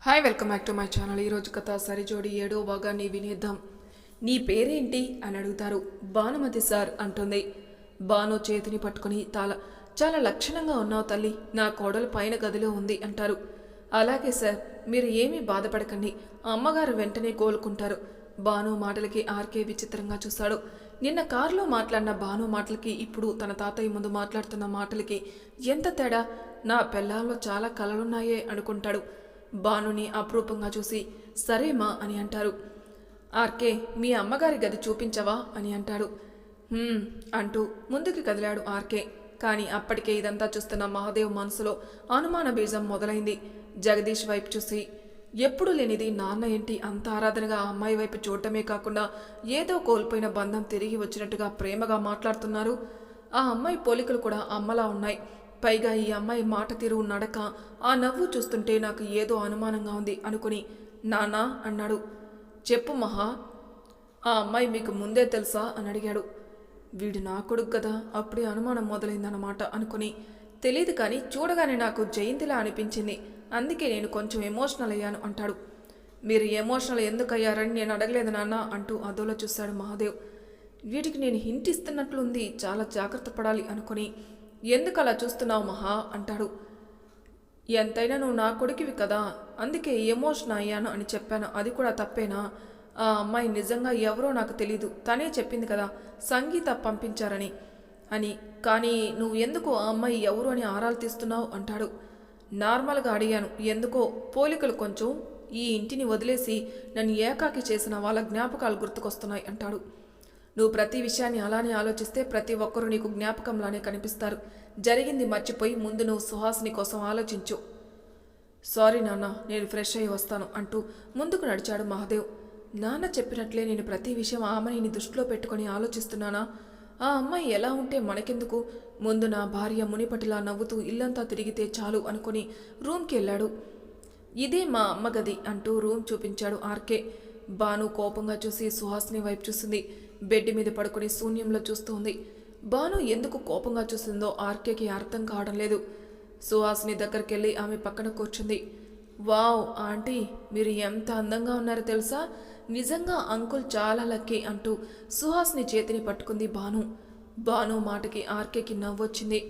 Hi welcome back to my channel. ఈరోజు కథ సరిజోడి 7వ భాగాన్ని వినేద్దాం. నీ పేరేంటి అని అడుగుతారు. భానుమతి సార్ అంటుంది. భాను చేతిని పట్టుకుని చాలా లక్షణంగా ఉన్నావు తల్లి, నా కోడలు పైన గదిలో ఉంది అంటారు. అలాగే సార్, మీరు ఏమీ బాధపడకండి, అమ్మగారు వెంటనే కోలుకుంటారు. భాను మాటలకి ఆర్కే విచిత్రంగా చూశాడు. నిన్న కారులో మాట్లాడిన భాను మాటలకి ఇప్పుడు తన తాతయ్య ముందు మాట్లాడుతున్న మాటలకి ఎంత తేడా! నా పెళ్ళాల్లో చాలా కలలున్నాయే అనుకుంటాడు. భానుని అపురూపంగా చూసి సరేమా అని అంటారు. ఆర్కే, మీ అమ్మగారి గది చూపించవా అని అంటాడు. అంటూ ముందుకు కదిలాడు ఆర్కే. కానీ అప్పటికే ఇదంతా చూస్తున్న మహాదేవ్ మనసులో అనుమాన బీజం మొదలైంది. జగదీష్ వైపు చూసి, ఎప్పుడు లేనిది నాన్న ఏంటి అంత ఆరాధనగా ఆ అమ్మాయి వైపు చూడటమే కాకుండా ఏదో కోల్పోయిన బంధం తిరిగి వచ్చినట్టుగా ప్రేమగా మాట్లాడుతున్నారు. ఆ అమ్మాయి పోలికలు కూడా అమ్మలా ఉన్నాయి. పైగా ఈ అమ్మాయి మాట తీరు, నడక, ఆ నవ్వు చూస్తుంటే నాకు ఏదో అనుమానంగా ఉంది అనుకుని నానా అన్నాడు. చెప్పు మహా, ఆ అమ్మాయి మీకు ముందే తెలుసా అని అడిగాడు. వీడు నా కొడుకు కదా, అప్పుడే అనుమానం మొదలైందన్నమాట అనుకుని, తెలియదు కానీ చూడగానే నాకు జయంతిలా అనిపించింది, అందుకే నేను కొంచెం ఎమోషనల్ అయ్యాను అంటాడు. మీరు ఎమోషనల్ ఎందుకు అయ్యారని నేను అడగలేదు నాన్న అంటూ అదోలో చూశాడు మహాదేవ్. వీటికి నేను హింట్ ఇస్తున్నట్లుంది, చాలా జాగ్రత్త పడాలి అనుకుని, ఎందుకు అలా చూస్తున్నావు మహా అంటాడు. ఎంతైనా నువ్వు నా కొడుకువి కదా, అందుకే ఎమోషన్ అయ్యాను అని చెప్పాను, అది కూడా తప్పేనా? ఆ అమ్మాయి నిజంగా ఎవరో నాకు తెలీదు, తనే చెప్పింది కదా సంగీత పంపించారని అని. కానీ నువ్వు ఎందుకు ఆ అమ్మాయి ఎవరు అని ఆరాలు తీస్తున్నావు అంటాడు. నార్మల్గా అడిగాను, ఎందుకో పోలికలు కొంచెం ఈ ఇంటిని వదిలేసి నన్ను ఏకాకి చేసిన వాళ్ళ జ్ఞాపకాలు గుర్తుకొస్తున్నాయి అంటాడు. నువ్వు ప్రతి విషయాన్ని అలానే ఆలోచిస్తే ప్రతి ఒక్కరూ నీకు జ్ఞాపకంలానే కనిపిస్తారు. జరిగింది మర్చిపోయి ముందు నువ్వు సుహాసిని కోసం ఆలోచించు. సారీ నాన్న, నేను ఫ్రెష్ అయ్యి వస్తాను అంటూ ముందుకు నడిచాడు మహాదేవ్. నాన్న చెప్పినట్లే నేను ప్రతి విషయం ఆ అమ్మాయిని దృష్టిలో పెట్టుకొని ఆలోచిస్తున్నానా? ఆ అమ్మాయి ఎలా ఉంటే మనకెందుకు, ముందు నా భార్య మునిపటిలా నవ్వుతూ ఇల్లంతా తిరిగితే చాలు అనుకుని రూమ్కి వెళ్ళాడు. ఇదే మా అమ్మ గది అంటూ రూమ్ చూపించాడు ఆర్కే. భాను కోపంగా చూసి సుహాసిని వైపు చూసింది. బెడ్ మీద పడుకుని శూన్యంలో చూస్తోంది. భాను ఎందుకు కోపంగా చూసిందో ఆర్కేకి అర్థం కావడం లేదు. సుహాసిని దగ్గరికి వెళ్ళి ఆమె పక్కన కూర్చుంది. వావ్ ఆంటీ, మీరు ఎంత అందంగా ఉన్నారో తెలుసా, నిజంగా అంకుల్ చాలా లక్కీ అంటూ సుహాసిని చేతిని పట్టుకుంది భాను. భాను మాటకి ఆర్కేకి నవ్వొచ్చింది.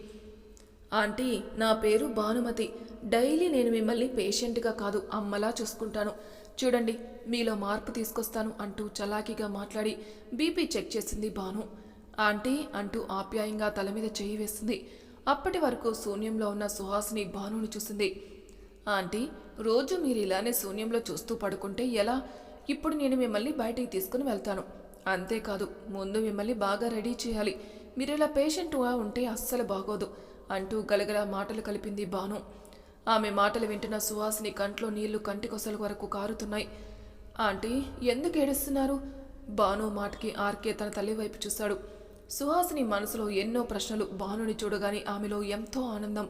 ఆంటీ, నా పేరు భానుమతి, డైలీ నేను మిమ్మల్ని పేషెంట్గా కాదు అమ్మలా చూసుకుంటాను, చూడండి మీలో మార్పు తీసుకొస్తాను అంటూ చలాకీగా మాట్లాడి బీపీ చెక్ చేసింది భాను. ఆంటీ అంటూ ఆప్యాయంగా తల మీద చేయి వేసింది. అప్పటి వరకు శూన్యంలో ఉన్న సుహాసిని భానుని చూసింది. ఆంటీ, రోజు మీరు ఇలానే శూన్యంలో చూస్తూ పడుకుంటే ఎలా? ఇప్పుడు నేను మిమ్మల్ని బయటికి తీసుకుని వెళ్తాను, అంతేకాదు ముందు మిమ్మల్ని బాగా రెడీ చేయాలి, మీరు ఇలా పేషెంట్గా ఉంటే అస్సలు బాగోదు అంటూ గలగల మాటలు కలిపింది భాను. ఆమె మాటలు వింటున్న సుహాసిని కంట్లో నీళ్లు కంటికొసల వరకు కారుతున్నాయి. ఆంటీ, ఎందుకు ఏడుస్తున్నారు? భాను మాటకి ఆర్కే తన తల్లి వైపు చూశాడు. సుహాసిని మనసులో ఎన్నో ప్రశ్నలు. భానుని చూడగానే ఆమెలో ఎంతో ఆనందం.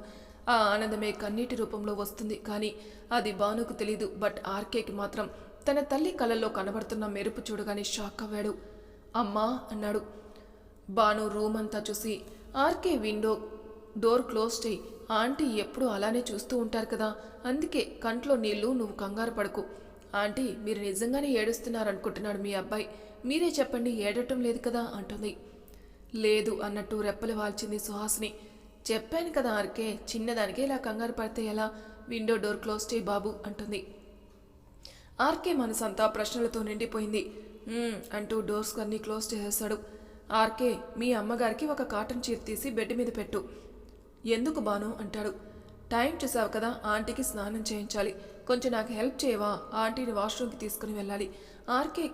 ఆ ఆనందమే కన్నీటి రూపంలో వస్తుంది, కానీ అది భానుకు తెలీదు. బట్ ఆర్కేకి మాత్రం తన తల్లి కళ్ళల్లో కనబడుతున్న మెరుపు చూడగానే షాక్ అవ్వాడు. అమ్మా అన్నాడు. భాను రూమ్ అంతా చూసి, ఆర్కే విండో డోర్ క్లోజ్ చేయి, ఆంటీ ఎప్పుడూ అలానే చూస్తూ ఉంటారు కదా, అందుకే కంట్లో నీళ్లు, నువ్వు కంగారు పడకు. ఆంటీ, మీరు నిజంగానే ఏడుస్తున్నారనుకుంటున్నాడు మీ అబ్బాయి, మీరే చెప్పండి, ఏడటం లేదు కదా అంటుంది. లేదు అన్నట్టు రెప్పలు వాల్చింది సుహాసిని. చెప్పాను కదా ఆర్కే, చిన్నదానికే ఇలా కంగారు పడితే ఎలా, విండో డోర్ క్లోజ్ చేయి బాబు అంటుంది. ఆర్కే మనసంతా ప్రశ్నలతో నిండిపోయింది. అంటూ డోర్స్ అన్నీ క్లోజ్ చేసేశాడు. ఆర్కే, మీ అమ్మగారికి ఒక కాటన్ చీర తీసి బెడ్ మీద పెట్టు. ఎందుకు భాను అంటాడు. టైం చూసావు కదా, ఆంటీకి స్నానం చేయించాలి, కొంచెం నాకు హెల్ప్ చేయవా, ఆంటీని వాష్రూమ్కి తీసుకుని వెళ్ళాలి. ఆర్కే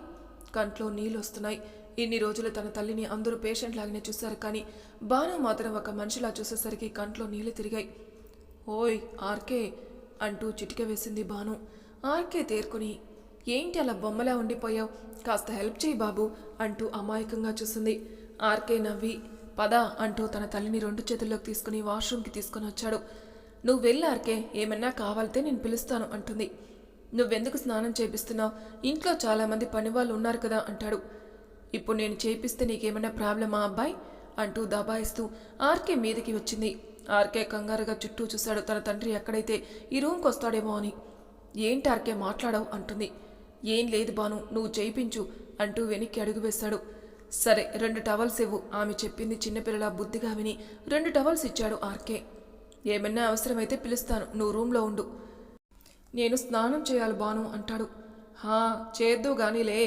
కంట్లో నీళ్ళు వస్తున్నాయి. ఇన్ని రోజులు తన తల్లిని అందరూ పేషెంట్ లాగానే చూశారు, కానీ భాను మాత్రం ఒక మనిషిలా చూసేసరికి కంట్లో నీళ్లు తిరిగాయి. ఓయ్ ఆర్కే అంటూ చిటిక వేసింది భాను. ఆర్కే తేరుకుని, ఏంటి అలా బొమ్మలా ఉండిపోయావు, కాస్త హెల్ప్ చేయి బాబు అంటూ అమాయకంగా చూసింది. ఆర్కే నవ్వి, పద అంటూ తన తల్లిని 2 చేతుల్లోకి తీసుకుని వాష్రూమ్కి తీసుకుని వచ్చాడు. నువ్వు వెళ్ళి ఆర్కే, ఏమన్నా కావాలితే నేను పిలుస్తాను అంటుంది. నువ్వెందుకు స్నానం చేపిస్తున్నావు, ఇంట్లో చాలామంది పనివాళ్ళు ఉన్నారు కదా అంటాడు. ఇప్పుడు నేను చేపిస్తే నీకేమైనా ప్రాబ్లమా అబ్బాయి అంటూ దబాయిస్తూ ఆర్కే మీదకి వచ్చింది. ఆర్కే కంగారుగా చుట్టూ చూశాడు, తన తండ్రి ఎక్కడైతే ఈ రూమ్కి వస్తాడేమో అని. ఏంటి ఆర్కే మాట్లాడవు అంటుంది. ఏం లేదు బాను, నువ్వు చేయించు అంటూ వెనక్కి అడుగు వేశాడు. సరే 2 టవల్స్ ఇవ్వు. ఆమె చెప్పింది చిన్నపిల్లల బుద్ధిగా విని 2 టవల్స్ ఇచ్చాడు ఆర్కే. ఏమన్నా అవసరమైతే పిలుస్తాను, నువ్వు రూమ్లో ఉండు. నేను స్నానం చేయాలి బాను అంటాడు. హా చేద్దు గానీలే,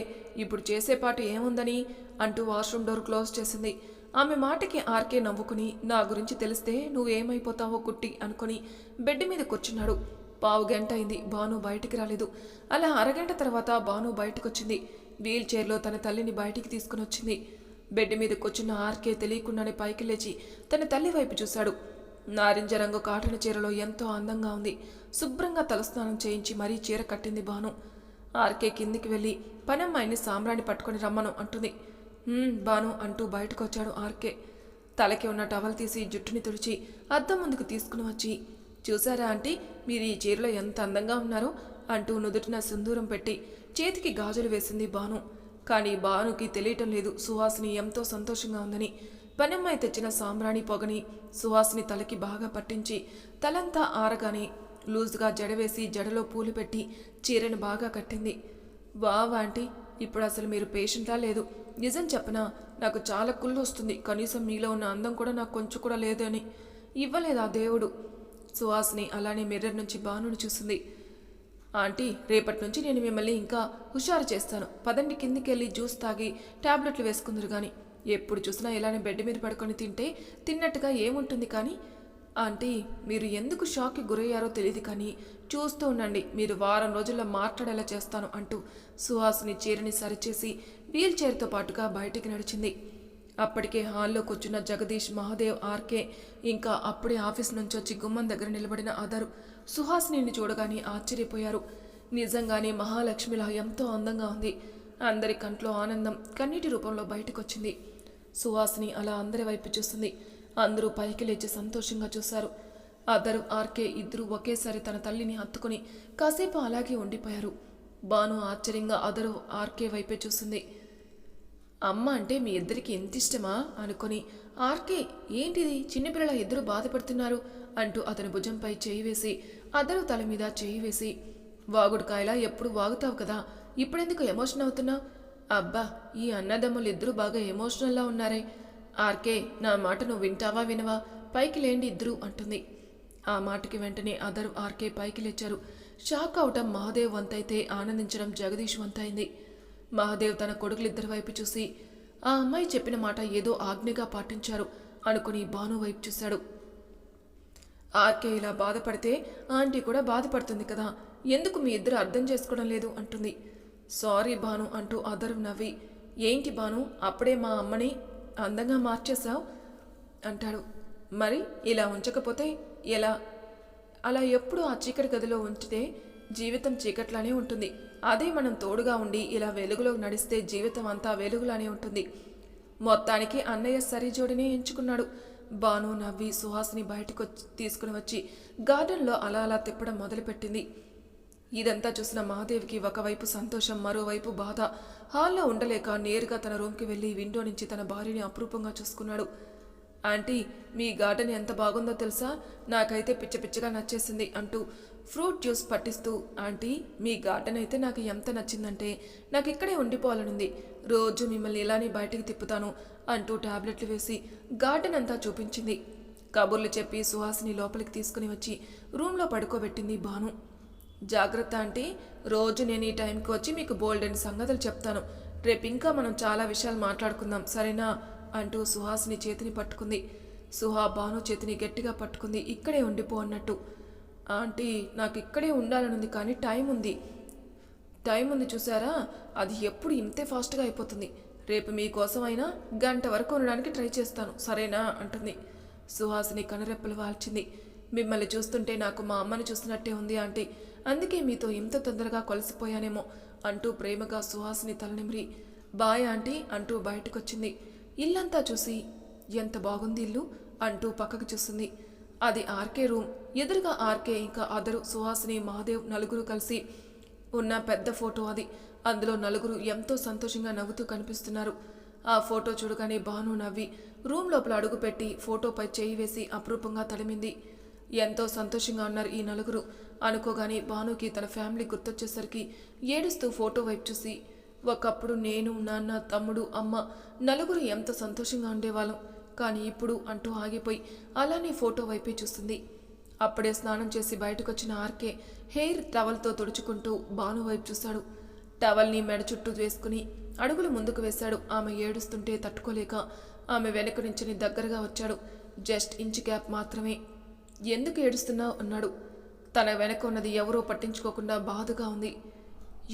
ఇప్పుడు చేసేపాటు ఏముందని అంటూ వాష్రూమ్ డోర్ క్లోజ్ చేసింది. ఆమె మాటకి ఆర్కే నవ్వుకుని నా గురించి తెలిస్తే నువ్వేమైపోతావో కుట్టి అనుకుని బెడ్ మీద కూర్చున్నాడు. పావు గంట అయింది, భాను బయటికి రాలేదు. అలా అరగంట తర్వాత భాను బయటకొచ్చింది. వీల్ చైర్లో తన తల్లిని బయటికి తీసుకుని వచ్చింది. బెడ్ మీద కూర్చున్న ఆర్కే తెలియకుండానే పైకి లేచి తన తల్లి వైపు చూశాడు. నారింజ రంగు కాటన్ చీరలో ఎంతో అందంగా ఉంది. శుభ్రంగా తలస్నానం చేయించి మరీ చీర కట్టింది భాను. ఆర్కే కిందికి వెళ్ళి పనమ్మాయిని సాంబ్రాణి పట్టుకొని రమ్మను అంటుంది. బాను అంటూ బయటకు వచ్చాడు ఆర్కే. తలకి ఉన్న టవల్ తీసి జుట్టుని తుడిచి అద్దం ముందుకు తీసుకుని వచ్చి, చూసారా ఆంటీ, మీరు ఈ చీరలో ఎంత అందంగా ఉన్నారో అంటూ నుదుటిన సింధూరం పెట్టి చేతికి గాజులు వేసింది బాను. కానీ బానుకి తెలియటం లేదు సుహాసిని ఎంతో సంతోషంగా ఉందని. పనమ్మాయి తెచ్చిన సాంబ్రాణి పొగని సుహాసిని తలకి బాగా పట్టించి తలంతా ఆరగానే లూజ్గా జడవేసి జడలో పూలు పెట్టి చీరను బాగా కట్టింది. వావ్ ఆంటీ, ఇప్పుడు అసలు మీరు పేషెంటా లేదు. నిజం చెప్పనా, నాకు చాలా కుళ్ళు వస్తుంది. కనీసం మీలో ఉన్న అందం కూడా నాకు కొంచెం కూడా లేదని ఇవ్వలేదా దేవుడు. సుహాసిని అలానే మిర్రర్ నుంచి బానుని చూసింది. ఆంటీ, రేపటి నుంచి నేను మిమ్మల్ని ఇంకా హుషారు చేస్తాను. పదండి కిందికి వెళ్ళి జ్యూస్ తాగి టాబ్లెట్లు వేసుకుందరు కానీ ఎప్పుడు చూసినా ఇలానే బెడ్ మీద పడుకొని తింటే తిన్నట్టుగా ఏముంటుంది. కానీ ఆంటీ, మీరు ఎందుకు షాక్కి గురయ్యారో తెలియదు కానీ చూస్తూ ఉండండి, మీరు వారం రోజుల్లో మాట్లాడేలా చేస్తాను అంటూ సుహాసిని చీరని సరిచేసి వీల్ చైర్తో పాటుగా బయటికి నడిచింది. అప్పటికే హాల్లో కూర్చున్న జగదీష్, మహాదేవ్, ఆర్కే ఇంకా అప్పుడే ఆఫీస్ నుంచి వచ్చి గుమ్మం దగ్గర నిలబడిన అదరు సుహాసిని చూడగానే ఆశ్చర్యపోయారు. నిజంగానే మహాలక్ష్మిలా ఎంతో అందంగా ఉంది. అందరి కంట్లో ఆనందం కన్నీటి రూపంలో బయటకొచ్చింది. సుహాసిని అలా అందరి వైపు చూస్తుంది. అందరూ పైకి లేచి సంతోషంగా చూశారు. అదరు, ఆర్కే ఇద్దరూ ఒకేసారి తన తల్లిని హత్తుకుని కాసేపు అలాగే ఉండిపోయారు. బాను ఆశ్చర్యంగా అదరు, ఆర్కే వైపే చూసింది. అమ్మ అంటే మీ ఇద్దరికి ఎంత ఇష్టమా అనుకొని, ఆర్కే ఏంటిది చిన్నపిల్లల ఇద్దరు బాధపడుతున్నారు అంటూ అతని భుజంపై చేయి వేసి అదరు తల మీద చేయి వేసి, వాగుడుకాయలా ఎప్పుడు వాగుతావు కదా, ఇప్పుడెందుకు ఎమోషన్ అవుతున్నావు? అబ్బా, ఈ అన్నదమ్ములు ఇద్దరూ బాగా ఎమోషనల్లా ఉన్నారే. ఆర్కే, నా మాట నువ్వు వింటావా వినవా? పైకి లేండి ఇద్దరు అంటుంది. ఆ మాటకి వెంటనే అదరు, ఆర్కే పైకి లేచారు. షాక్ అవటం మహాదేవ్ వంతైతే ఆనందించడం జగదీష్ వంతైంది. మహాదేవ్ తన కొడుకులిద్దరి వైపు చూసి ఆ అమ్మాయి చెప్పిన మాట ఏదో ఆజ్ఞగా పాటించారు అనుకుని భాను వైపు చూశాడు. ఆర్కే ఇలా బాధపడితే ఆంటీ కూడా బాధపడుతుంది కదా, ఎందుకు మీ ఇద్దరు అర్థం చేసుకోవడం లేదు అంటుంది. సారీ భాను అంటూ అదరు నవ్వి, ఏంటి భాను అప్పుడే మా అమ్మని అందంగా మార్చేశావు అంటాడు. మరి ఇలా ఉంచకపోతే ఎలా? అలా ఎప్పుడు ఆ చీకటి గదిలో ఉంచితే జీవితం చీకట్లానే ఉంటుంది. అదే మనం తోడుగా ఉండి ఇలా వెలుగులో నడిస్తే జీవితం అంతా వెలుగులానే ఉంటుంది. మొత్తానికి అన్నయ్య సరిజోడినే ఎంచుకున్నాడు. బాను నవ్వి సుహాసిని బయటకు తీసుకుని వచ్చి గార్డెన్లో అలా అలా తిప్పడం మొదలుపెట్టింది. ఇదంతా చూసిన మహాదేవికి ఒకవైపు సంతోషం, మరోవైపు బాధ. హాల్లో ఉండలేక నేరుగా తన రూమ్కి వెళ్ళి విండో నుంచి తన భార్యని అపురూపంగా చూసుకున్నాడు. ఆంటీ, మీ గార్డెన్ ఎంత బాగుందో తెలుసా, నాకైతే పిచ్చ పిచ్చగా నచ్చేసింది అంటూ ఫ్రూట్ జ్యూస్ పట్టిస్తూ, ఆంటీ మీ గార్డెన్ అయితే నాకు ఎంత నచ్చిందంటే నాకు ఇక్కడే ఉండిపోవాలనుంది, రోజు మిమ్మల్ని ఇలానే బయటికి తిప్పుతాను అంటూ టాబ్లెట్లు వేసి గార్డెన్ అంతా చూపించింది. కబుర్లు చెప్పి సుహాసిని లోపలికి తీసుకుని వచ్చి రూమ్లో పడుకోబెట్టింది భాను. జాగ్రత్త ఆంటీ, రోజు నేను ఈ టైంకి వచ్చి మీకు బోల్డెన్ సంగతులు చెప్తాను. రేపు ఇంకా మనం చాలా విషయాలు మాట్లాడుకుందాం, సరేనా అంటూ సుహాసిని చేతిని పట్టుకుంది. సుహా భాను చేతిని గట్టిగా పట్టుకుంది, ఇక్కడే ఉండిపో అన్నట్టు. ఆంటీ, నాకు ఇక్కడే ఉండాలనుంది కానీ టైం ఉంది చూసారా, అది ఎప్పుడు ఇంతే ఫాస్ట్గా అయిపోతుంది. రేపు మీకోసం అయినా గంట వరకు ఉండడానికి ట్రై చేస్తాను, సరేనా అంటుంది. సుహాసిని కనురెప్పలు వాల్చింది. మిమ్మల్ని చూస్తుంటే నాకు మా అమ్మని చూస్తున్నట్టే ఉంది ఆంటీ, అందుకే మీతో ఇంత తొందరగా కొలసిపోయానేమో అంటూ ప్రేమగా సుహాసిని తలనిమిరి బాయ్ ఆంటీ అంటూ బయటకొచ్చింది. ఇల్లంతా చూసి ఎంత బాగుంది ఇల్లు అంటూ పక్కకు చూస్తుంది. అది ఆర్కే రూమ్. ఎదురుగా ఆర్కే ఇంకా అదరు, సుహాసిని, మహాదేవ్ నలుగురు కలిసి ఉన్న పెద్ద ఫోటో అది. అందులో నలుగురు ఎంతో సంతోషంగా నవ్వుతూ కనిపిస్తున్నారు. ఆ ఫోటో చూడగానే భాను నవ్వి రూమ్ లోపల అడుగుపెట్టి ఫోటోపై చేయి వేసి అపురూపంగా తడిమింది. ఎంతో సంతోషంగా ఉన్నారు ఈ నలుగురు అనుకోగానే భానుకి తన ఫ్యామిలీ గుర్తొచ్చేసరికి ఏడుస్తూ ఫోటో వైపు చూసి, ఒకప్పుడు నేను, నాన్న, తమ్ముడు, అమ్మ నలుగురు ఎంత సంతోషంగా ఉండేవాళ్ళం, కానీ ఇప్పుడు అంటూ ఆగిపోయి అలానే ఫోటో వైపే చూస్తుంది. అప్పుడే స్నానం చేసి బయటకొచ్చిన ఆర్కే హెయిర్ టవల్తో తుడుచుకుంటూ భాను వైపు చూశాడు. టవల్ని మెడ చుట్టూ వేసుకుని అడుగులు ముందుకు వేశాడు. ఆమె ఏడుస్తుంటే తట్టుకోలేక ఆమె వెనక నుంచి దగ్గరగా వచ్చాడు. జస్ట్ ఇంచ్ గ్యాప్ మాత్రమే. ఎందుకు ఏడుస్తున్నావు అన్నాడు. తన వెనక ఉన్నది ఎవరో పట్టించుకోకుండా బాధగా ఉంది.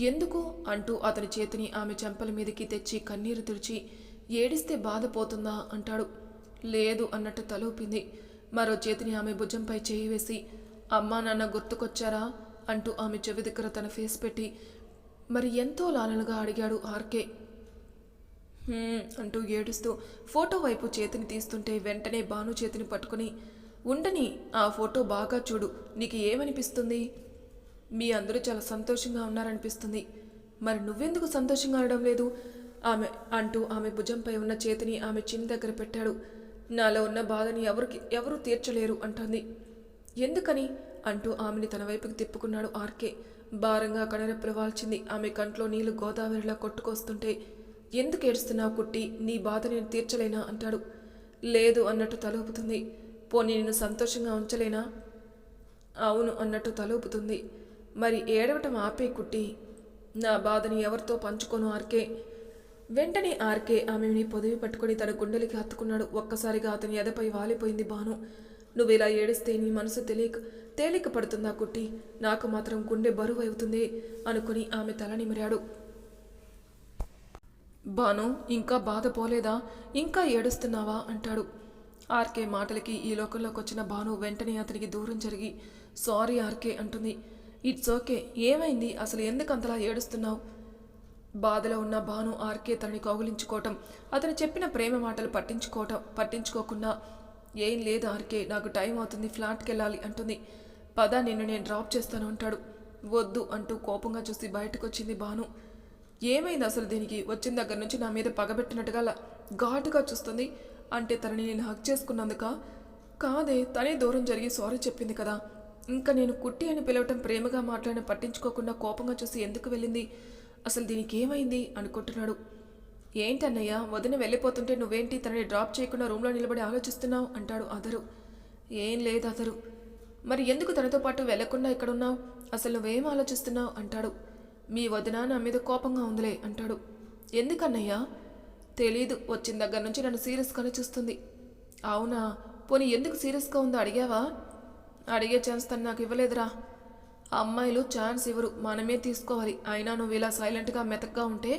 ఎందుకు అంటూ అతని చేతిని ఆమె చెంపల మీదకి తెచ్చి కన్నీరు తుడిచి, ఏడిస్తే బాధ పోతుందా అంటాడు. లేదు అన్నట్టు తలూపింది. మరో చేతిని ఆమె భుజంపై చేయి వేసి, అమ్మా నాన్న గుర్తుకొచ్చారా అంటూ ఆమె చెవి దగ్గర తన ఫేస్ పెట్టి మరి ఎంతో లాలనగా అడిగాడు ఆర్కే. అంటూ ఏడుస్తూ ఫోటో వైపు చేతిని తీస్తుంటే వెంటనే భాను చేతిని పట్టుకుని, ఉండని, ఆ ఫోటో బాగా చూడు, నీకు ఏమనిపిస్తుంది? మీ అందరూ చాలా సంతోషంగా ఉన్నారనిపిస్తుంది. మరి నువ్వెందుకు సంతోషంగా ఉండడం లేదు ఆమె అంటూ ఆమె భుజంపై ఉన్న చేతిని ఆమె చిన్ దగ్గర పెట్టాడు. నాలో ఉన్న బాధని ఎవరు తీర్చలేరు అంటుంది. ఎందుకని అంటూ ఆమెని తన వైపుకి తిప్పుకున్నాడు ఆర్కే. భారంగా కనురెప్పలు వాల్చింది. ఆమె కంట్లో నీళ్లు గోదావరిలా కొట్టుకొస్తుంటే, ఎందుకు ఏడుస్తున్నావు కుట్టి, నీ బాధ నేను తీర్చలేనా అంటాడు. లేదు అన్నట్టు తలూపుతుంది. పోనీ నేను సంతోషంగా ఉంచలేనా? అవును అన్నట్టు తలూపుతుంది. మరి ఏడవటం ఆపే కుట్టి, నా బాధని ఎవరితో పంచుకోను ఆర్కే. వెంటనే ఆర్కే ఆమెని పొదివి పట్టుకుని తన గుండెలకి హత్తుకున్నాడు. ఒక్కసారిగా అతని ఎదపై వాలిపోయింది భాను. నువ్వు ఇలా ఏడిస్తే నీ మనసు తేలిక పడుతుందా కుట్టి? నాకు మాత్రం గుండె బరువు అవుతుంది అనుకుని ఆమె తల నిమిరాడు. భాను, ఇంకా బాధ పోలేదా? ఇంకా ఏడుస్తున్నావా అంటాడు. ఆర్కే మాటలకి ఈ లోకంలోకి వచ్చిన భాను వెంటనే అతనికి దూరం జరిగి, సారీ ఆర్కే అంటుంది. ఇట్స్ ఓకే, ఏమైంది? అసలు ఎందుకు అంతలా ఏడుస్తున్నావు? బాధలో ఉన్న భాను ఆర్కే తనని కౌగిలించుకోవటం, అతను చెప్పిన ప్రేమ మాటలు పట్టించుకోకుండా, ఏం లేదు ఆర్కే, నాకు టైం అవుతుంది, ఫ్లాట్కి వెళ్ళాలి అంటుంది. పద, నిన్ను నేను డ్రాప్ చేస్తాను అంటాడు. వద్దు అంటూ కోపంగా చూసి బయటకు వచ్చింది భాను. ఏమైంది అసలు దీనికి? వచ్చిన దగ్గర నుంచి నా మీద పగబెట్టినట్టుగా ఘాటుగా చూస్తుంది. అంటే తనని నేను హక్ చేసుకున్నందుక? కాదే, తనే దూరం జరిగి సారీ చెప్పింది కదా. ఇంకా నేను కుట్టి అని పిలవటం, ప్రేమగా మాట్లాడిన పట్టించుకోకుండా కోపంగా చూసి ఎందుకు వెళ్ళింది? అసలు దీనికి ఏమైంది అనుకుంటున్నాడు. ఏంటన్నయ్య, వదిన వెళ్ళిపోతుంటే నువ్వేంటి తనని డ్రాప్ చేయకుండా రూమ్లో నిలబడి ఆలోచిస్తున్నావు అంటాడు అదరు. ఏం లేదు అదరు, మరి ఎందుకు తనతో పాటు వెళ్లకుండా ఇక్కడున్నావు? అసలు నువ్వేం ఆలోచిస్తున్నావు అంటాడు. మీ వదిన నా మీద కోపంగా ఉందిలే అంటాడు. ఎందుకన్నయ్యా? తెలీదు, వచ్చిన దగ్గర నుంచి నన్ను సీరియస్గానే చూస్తుంది. అవునా? పోనీ ఎందుకు సీరియస్గా ఉందో అడిగావా? అడిగే ఛాన్స్ తను నాకు ఇవ్వలేదురా. అమ్మాయిలు ఛాన్స్ ఇవ్వరు, మనమే తీసుకోవాలి. అయినా నువ్వు ఇలా సైలెంట్గా మెతగ్గా ఉంటే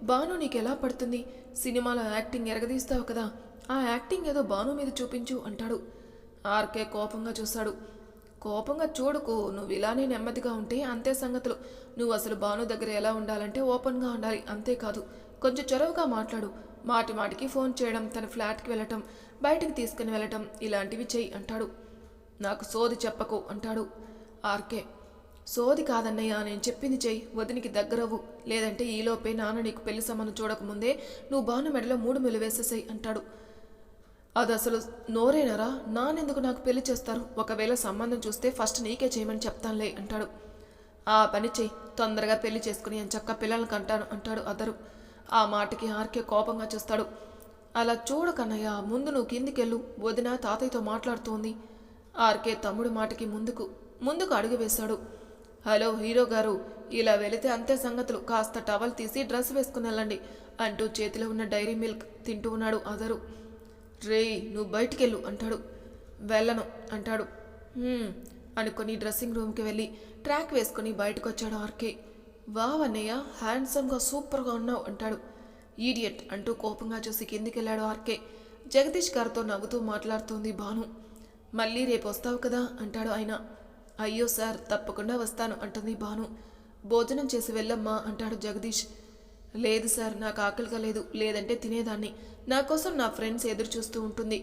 భాను నీకు ఎలా పడుతుంది? సినిమాలో యాక్టింగ్ ఎరగదీస్తావు కదా, ఆ యాక్టింగ్ ఏదో భాను మీద చూపించు అంటాడు. ఆర్కే కోపంగా చూశాడు. కోపంగా చూడుకు, నువ్వు ఇలానే నెమ్మదిగా ఉంటే అంతే సంగతులు. నువ్వు అసలు భాను దగ్గర ఎలా ఉండాలంటే ఓపెన్గా ఉండాలి, అంతేకాదు కొంచెం చొరవగా మాట్లాడు. మాటి మాటికి ఫోన్ చేయడం, తన ఫ్లాట్కి వెళ్ళటం, బయటికి తీసుకుని వెళ్ళటం, ఇలాంటివి చెయ్యి అంటాడు. నాకు సోది చెప్పకు అంటాడు ఆర్కే. సోది కాదన్నయ్య, నేను చెప్పింది చెయ్యి, వదినికి దగ్గరవు, లేదంటే ఈలోపే నాన్న నీకు పెళ్లి సంబంధం చూడకముందే నువ్వు భాను మెడలో 3 ముళ్ళు వేసేసాయి అంటాడు. అది అసలు నోరేనరా? నాన్నెందుకు నాకు పెళ్లి చేస్తారు? ఒకవేళ సంబంధం చూస్తే ఫస్ట్ నీకే చేయమని చెప్తానులే అంటాడు. ఆ పని చెయ్యి, తొందరగా పెళ్లి చేసుకుని ఎంచక్క పిల్లల్ని కంటాను అంటాడు అదరు. ఆ మాటకి ఆర్కే కోపంగా చూస్తాడు. అలా చూడకన్నయ్య, ముందు నువ్వు కిందికెళ్ళు, వదిన తాతయ్యతో మాట్లాడుతోంది. ఆర్కే తమ్ముడు మాటకి ముందుకు అడుగు వేశాడు. హలో హీరో గారు, ఇలా వెళితే అంతే సంగతులు, కాస్త టవల్ తీసి డ్రెస్ వేసుకుని వెళ్ళండి అంటూ చేతిలో ఉన్న డైరీ మిల్క్ తింటూ ఉన్నాడు అదరు. రేయ్, నువ్వు బయటికెళ్ళు అంటాడు. వెళ్ళను అంటాడు. అనుకుని డ్రెస్సింగ్ రూమ్కి వెళ్ళి ట్రాక్ వేసుకుని బయటకు వచ్చాడు ఆర్కే. వావ్ అన్నయ్య, హ్యాండ్సమ్గా సూపర్గా ఉన్నావు అంటాడు. ఈడియట్ అంటూ కోపంగా చూసి కిందికి వెళ్ళాడు ఆర్కే. జగదీష్ గారితో నవ్వుతూ మాట్లాడుతోంది భాను. మళ్ళీ రేపు వస్తావు కదా అంటాడు ఆయన. అయ్యో సార్, తప్పకుండా వస్తాను అంటుంది భాను. భోజనం చేసి వెళ్ళమ్మా అంటాడు జగదీష్. లేదు సార్, నాకు ఆకలిగా లేదు, లేదంటే తినేదాన్ని. నా కోసం నా ఫ్రెండ్స్ ఎదురు చూస్తూ ఉంటుంది.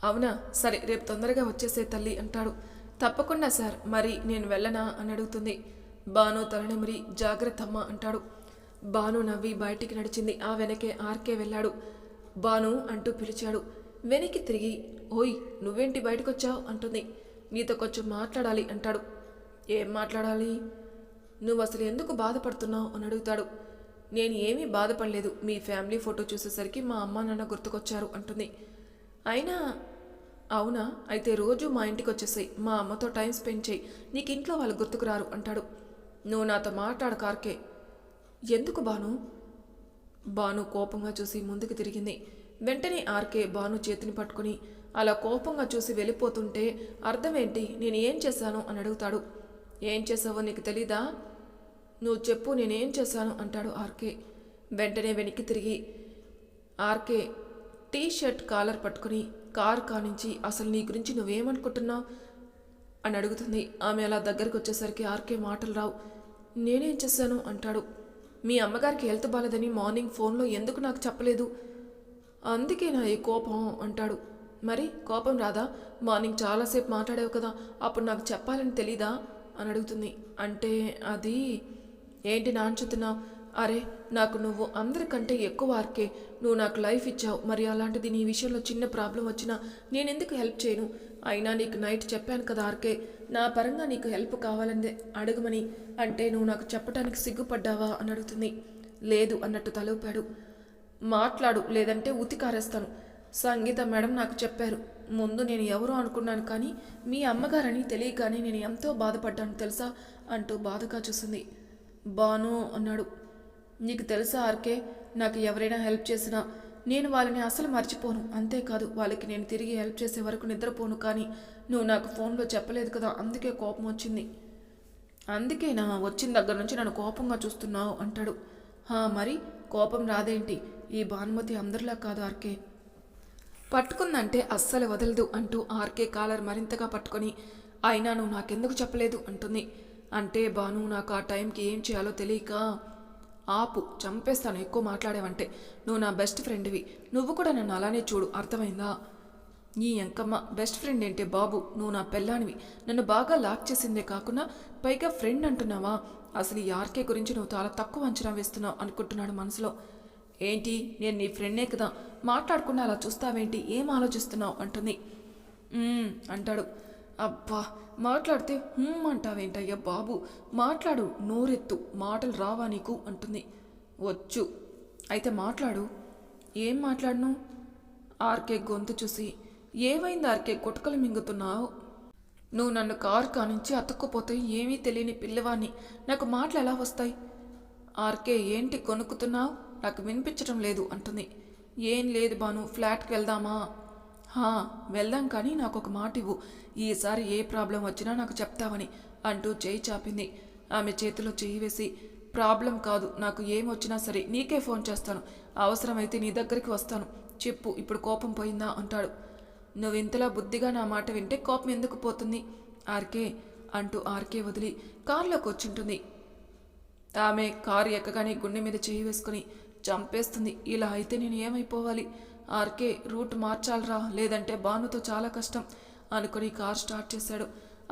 అవునా, సరే రేపు తొందరగా వచ్చేసే తల్లి అంటాడు. తప్పకుండా సార్, మరి నేను వెళ్ళనా అని అడుగుతుంది. భాను తలనిమిరి జాగ్రత్తమ్మ అంటాడు. భాను నవ్వి బయటికి నడిచింది. ఆ వెనకే ఆర్కే వెళ్ళాడు. భాను అంటూ పిలిచాడు. వెనక్కి తిరిగి ఓయ్ నువ్వేంటి బయటకొచ్చావు అంటుంది. నీతో కొంచెం మాట్లాడాలి అంటాడు. ఏం మాట్లాడాలి? నువ్వు అసలు ఎందుకు బాధపడుతున్నావు అని అడుగుతాడు. నేను ఏమీ బాధపడలేదు, మీ ఫ్యామిలీ ఫోటో చూసేసరికి మా అమ్మ నాన్న గుర్తుకొచ్చారు అంటుంది. అయినా అవునా, అయితే రోజు మా ఇంటికి వచ్చేసాయి, మా అమ్మతో టైం స్పెండ్ చేయి, నీకు ఇంట్లో వాళ్ళు గుర్తుకు రారు అంటాడు. నువ్వు నాతో మాట్లాడు కార్కే. ఎందుకు బాను? బాను కోపంగా చూసి ముందుకు తిరిగింది. వెంటనే ఆర్కే బాను చేతిని పట్టుకుని అలా కోపంగా చూసి వెళ్ళిపోతుంటే అర్థమేంటి, నేను ఏం చేశాను అని అడుగుతాడు. ఏం చేసావో నీకు తెలీదా? నువ్వు చెప్పు, నేనేం చేశాను అంటాడు ఆర్కే. వెంటనే వెనక్కి తిరిగి ఆర్కే టీ షర్ట్ కాలర్ పట్టుకుని కారు కానించి అసలు నీ గురించి నువ్వేమనుకుంటున్నావు అని అడుగుతుంది. ఆమె అలా దగ్గరికి వచ్చేసరికి ఆర్కే మాటలు రావు. నేనేం చేశాను అంటాడు. మీ అమ్మగారికి హెల్త్ బాలేదని మార్నింగ్ ఫోన్లో ఎందుకు నాకు చెప్పలేదు? అందుకే నా ఈ కోపం అంటాడు. మరి కోపం రాదా? మార్నింగ్ చాలాసేపు మాట్లాడావు కదా, అప్పుడు నాకు చెప్పాలని తెలీదా అని అడుగుతుంది. అంటే అది ఏంటి నాంచుతున్నావు? అరే నాకు నువ్వు అందరికంటే ఎక్కువ ఆర్కే, నువ్వు నాకు లైఫ్ ఇచ్చావు, మరి అలాంటిది నీ విషయంలో చిన్న ప్రాబ్లం వచ్చినా నేనెందుకు హెల్ప్ చేయను? అయినా నీకు నైట్ చెప్పాను కదా ఆర్కే, నా పరంగా నీకు హెల్ప్ కావాలని అడగమని, అంటే నువ్వు నాకు చెప్పడానికి సిగ్గుపడ్డావా అని అడుగుతుంది. లేదు అన్నట్టు తలూపాడు. మాట్లాడు, లేదంటే ఉతికారేస్తాను. సంగీత మేడం నాకు చెప్పారు. ముందు నేను ఎవరో అనుకున్నాను, కానీ మీ అమ్మగారని తెలియగానే నేను ఎంతో బాధపడ్డాను తెలుసా అంటూ బాధగా చూసింది. బాను అన్నాడు. నీకు తెలుసా ఆర్కే, నాకు ఎవరైనా హెల్ప్ చేసినా నేను వాళ్ళని అసలు మర్చిపోను, అంతేకాదు వాళ్ళకి నేను తిరిగి హెల్ప్ చేసే వరకు నిద్రపోను. కానీ నువ్వు నాకు ఫోన్లో చెప్పలేదు కదా, అందుకే కోపం వచ్చింది. అందుకేనా వచ్చిన దగ్గర నుంచి నన్ను కోపంగా చూస్తున్నావు అంటాడు. మరి కోపం రాదేంటి? ఈ భానుమతి అందరిలా కాదు ఆర్కే, పట్టుకుందంటే అస్సలు వదలదు అంటూ ఆర్కే కాలర్ మరింతగా పట్టుకొని అయినా నువ్వు నాకెందుకు చెప్పలేదు అంటుంది. అంటే బాను నాకు ఆ టైంకి ఏం చేయాలో తెలియక ఆపు, చంపేస్తాను ఎక్కువ మాట్లాడావంటే. నువ్వు నా బెస్ట్ ఫ్రెండ్వి, నువ్వు కూడా నన్ను అలానే చూడు, అర్థమైందా? నీ ఎంకమ్మ బెస్ట్ ఫ్రెండ్ ఏంటే బాబు, నువ్వు నా పెళ్ళానివి, నన్ను బాగా లాక్ చేసిందే కాకుండా పైగా ఫ్రెండ్ అంటున్నావా? అసలు ఈ ఆర్కే గురించి నువ్వు చాలా తక్కువ అంచనా వేస్తున్నావు అనుకుంటున్నాడు మనసులో. ఏంటి, నేను నీ ఫ్రెండే కదా, మాట్లాడకుండా అలా చూస్తావేంటి, ఏం ఆలోచిస్తున్నావు అంటుంది. అంటాడు. అబ్బా మాట్లాడితే అంటావేంటయ్యా బాబు, మాట్లాడు, నోరెత్తు, మాటలు రావా నీకు అంటుంది. వచ్చు, అయితే మాట్లాడు. ఏం మాట్లాడను? ఆర్కే గొంతు చూసి ఏమైంది ఆర్కే, గుటకలు మింగుతున్నావు? నువ్వు నన్ను కారు కానించి అతుక్కుపోతే ఏమీ తెలియని పిల్లవాణ్ణి, నాకు మాటలు ఎలా వస్తాయి? ఆర్కే ఏంటి కొనుక్కుతున్నావు, నాకు వినిపించడం లేదు అంటుంది. ఏం లేదు బాను, ఫ్లాట్కి వెళ్దామా? వెళ్దాం, కానీ నాకు ఒక మాట ఇవ్వు, ఈసారి ఏ ప్రాబ్లం వచ్చినా నాకు చెప్తావని అంటూ చేయి చాపింది. ఆమె చేతిలో చేయి వేసి ప్రాబ్లం కాదు, నాకు ఏమొచ్చినా సరే నీకే ఫోన్ చేస్తాను, అవసరమైతే నీ దగ్గరికి వస్తాను, చెప్పు, ఇప్పుడు కోపం పోయిందా అంటాడు. నువ్వు ఇంతలా బుద్ధిగా నా మాట వింటే కోపం ఎందుకు పోతుంది ఆర్కే అంటూ ఆర్కే వదిలి కారులోకి వచ్చింటుంది. ఆమె కారు ఎక్కగానే గుండె మీద చేయి వేసుకుని చంపేస్తుంది. ఇలా అయితే నేను ఏమైపోవాలి? ఆర్కే రూట్ మార్చాలరా, లేదంటే బానుతో చాలా కష్టం అనుకుని కార్ స్టార్ట్ చేశాడు.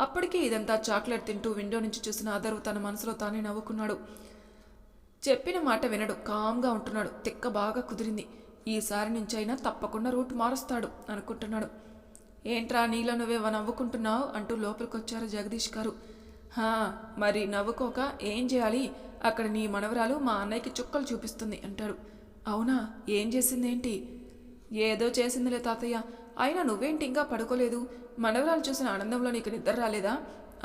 అప్పటికే ఇదంతా చాక్లెట్ తింటూ విండో నుంచి చూసిన అదరు తన మనసులో తానే నవ్వుకున్నాడు. చెప్పిన మాట వినడు, కామ్గా ఉంటున్నాడు. తిక్క బాగా కుదిరింది, ఈసారి నుంచైనా తప్పకుండా రూట్ మారుస్తాడు అనుకుంటున్నాడు. ఏంట్రా నీలో నువ్వే నవ్వుకుంటున్నావు అంటూ లోపలికొచ్చారు జగదీష్ గారు. మరి నవ్వుకోక ఏం చేయాలి, అక్కడ నీ మనవరాలు మా అన్నయ్యకి చుక్కలు చూపిస్తుంది అంటాడు. అవునా, ఏం చేసిందేంటి? ఏదో చేసిందిలే తాతయ్య, అయినా నువ్వేంటి ఇంకా పడుకోలేదు? మనవరాలు చూసిన ఆనందంలో నీకు నిద్ర రాలేదా?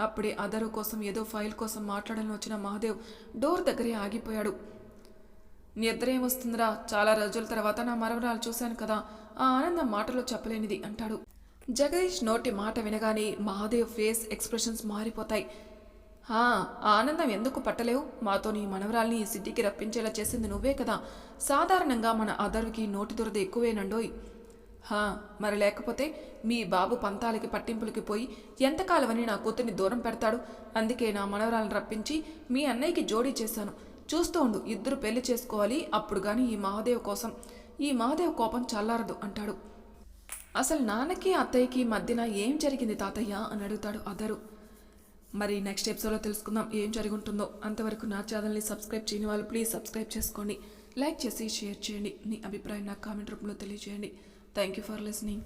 అప్పుడే అదరు కోసం ఏదో ఫైల్ కోసం మాట్లాడాలని వచ్చిన మహాదేవ్ డోర్ దగ్గరే ఆగిపోయాడు. నిద్ర ఏమొస్తుందిరా, చాలా రోజుల తర్వాత నా మనవరాలు చూశాను కదా, ఆ ఆనందం మాటలో చెప్పలేనిది అంటాడు. జగదీష్ నోటి మాట వినగానే మహాదేవ్ ఫేస్ ఎక్స్ప్రెషన్స్ మారిపోతాయి. ఆనందం ఎందుకు పట్టలేవు? మాతో నీ మనవరాల్ని ఈ సిటీకి రప్పించేలా చేసింది నువ్వే కదా, సాధారణంగా మన అదరుకి నోటి దురద ఎక్కువేనండోయ్. మరి లేకపోతే మీ బాబు పంతాలకి పట్టింపులకి పోయి ఎంతకాలమని నా కూతుర్ని దూరం పెడతాడు, అందుకే నా మనవరాలను రప్పించి మీ అన్నయ్యకి జోడీ చేశాను, చూస్తూ ఉండు, ఇద్దరు పెళ్లి చేసుకోవాలి, అప్పుడు కానీ ఈ మహాదేవ్ కోపం చల్లారదు అంటాడు. అసలు నాన్నకి అత్తయ్యకి మధ్యన ఏం జరిగింది తాతయ్య అని అడుగుతాడు అదరు. మరి నెక్స్ట్ ఎపిసోడ్లో తెలుసుకుందాం ఏం జరుగుతుందో. అంతవరకు నా ఛానల్ని సబ్స్క్రైబ్ చేయని వాళ్ళు ప్లీజ్ సబ్స్క్రైబ్ చేసుకోండి, లైక్ చేసి షేర్ చేయండి, మీ అభిప్రాయం నాకు కామెంట్ రూపంలో తెలియజేయండి. Thank you for listening.